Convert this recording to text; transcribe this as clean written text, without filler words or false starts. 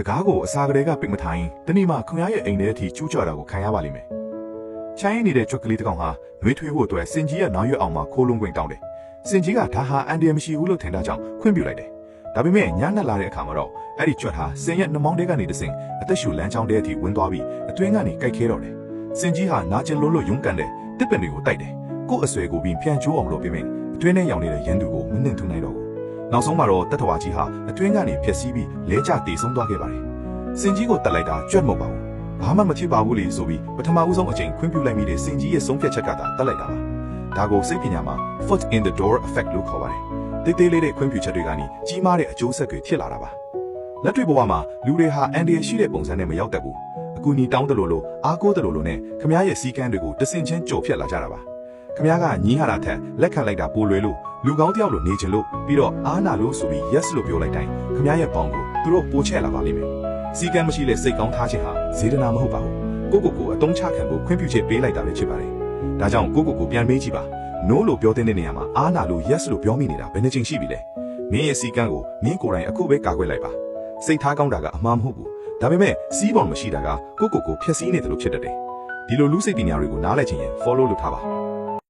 တကားကိုအစာကလေးကပိတ်မထိုင်တနေ့မှခင်ဗျားရဲ့အိမ်ထဲအထိကျူးကျော်တာကိုခံရပါလိမ့်မယ်ချိုင်းနေတဲ့ကြွက်ကလေးတစ်ကောင်ဟာနှွေးထွေးဖို့အတွက်စင်ကြီးရဲ့နောက်ရွက်အောင်မှာခိုးလုံးခွင့်တောင်းတယ်စင်ကြီးကဒါဟာအန်ဒီယမရှိဘူးလို့ထင်တာကြောင့်ခွင့်ပြုလိုက်တယ်ဒါပေမဲ့ညနှက်လာတဲ့အခါမှာတော့အဲ့ဒီကြွက်ဟာစင်ရဲ့နှမောင်းတဲကနေတဆင်အသက်ရှူလမ်းကြောင်းတဲအထိဝင်သွားပြီးအတွင်းကနေကြိုက်ခဲတော့တယ်စင်ကြီးဟာနာကျင်လို့ရုန်းကန်တဲ့တစ်ပင်တွေကိုတိုက်တယ်ကို့အဆွဲကိုပြီးပြန်ကျိုးအောင်လို့ပြင်မယ်အတွင်းထဲရောက်နေတဲ့ရန်သူကိုမနှင်ထုံနိုင်တော့ဘူးနောက်ဆုံးမှာတော့တတ္တဝါကြီးဟာအတွင်းကနေဖျက်ဆီးပြီးလဲကျတည်ဆုံးသွားခဲ့ပါတယ်စင်ကြီးကိုတက်လိုက်တာကြွက်မဟုတ်ပါဘူးဘာမှမဖြစ်ပါဘူးလေဆိုပြီးပထမဦးဆုံးအချိန်ခွင့်ပြုလိုက်မိတဲ့စင်ကြီးရဲ့ဆုံးဖြတ်ချက်ကသာတက်လိုက်တာပါဒါကိုစိတ်ပညာမှာ foot in the door effect လို့ခေါ်ပါတယ်တေးသေးလေးတဲ့ခွင့်ပြုချက်တွေကနေကြီးမားတဲ့အကျိုးဆက်တွေဖြစ်လာတာပါလက်တွေ့ဘဝမှာလူတွေဟာအန်ဒီရရှိတဲ့ပုံစံနဲ့မရောက်တတ်ဘူးအကူအညီတောင်းတလို့လို့အားကိုးတလို့လို့နဲ့ခမားရဲ့စီကန်းတွေကိုတဆင်ချင်းကြော်ဖြတ်လာကြတာပါခမားကညီးဟာတာထက်လက်ခံလိုက်တာပိုလွယ်လို့လူကောင်းတယောက်လိုနေချင်လို့ပြီးတော့အားနာလို့ဆိုပြီး yes လို့ပြောလိုက်တိုင်းခမားရဲ့ပေါင်ကိုသူတို့ပိုချက်လာပါလိမ့်မယ်စီကန်းမရှိတဲ့စိတ်ကောင်းထားခြင်းဟာဇေဒနာမဟုတ်ပါဘူးကိုအတုံးချခံဖို့ခွင့်ပြုချက်ပေးလိုက်တာပဲဖြစ်ပါတယ်ဒါကြောင့်ကိုပြန်မေးကြည့်ပါ no လို့ပြောတဲ့နေရာမှာအားနာလို့ yes လို့ပြောမိနေတာဘယ်နှချိန်ရှိပြီလဲမင်းရဲ့စီကန်းကိုမင်းကိုယ်တိုင်အခုပဲကာကွယ်လိုက်ပါစိတ်ထားကောင်းတာကအမှားမဟုတ်ဘူးဒါပေမဲ့စီးပေါ်မရှိတာကကိုဖျက်ဆီးနေတယ်လို့ဖြစ်တတ်တယ်ဒီလိုလူစိတ်ပညာတွေကိုနားလည်ခြင်းရင် follow လုပ်ထားပါ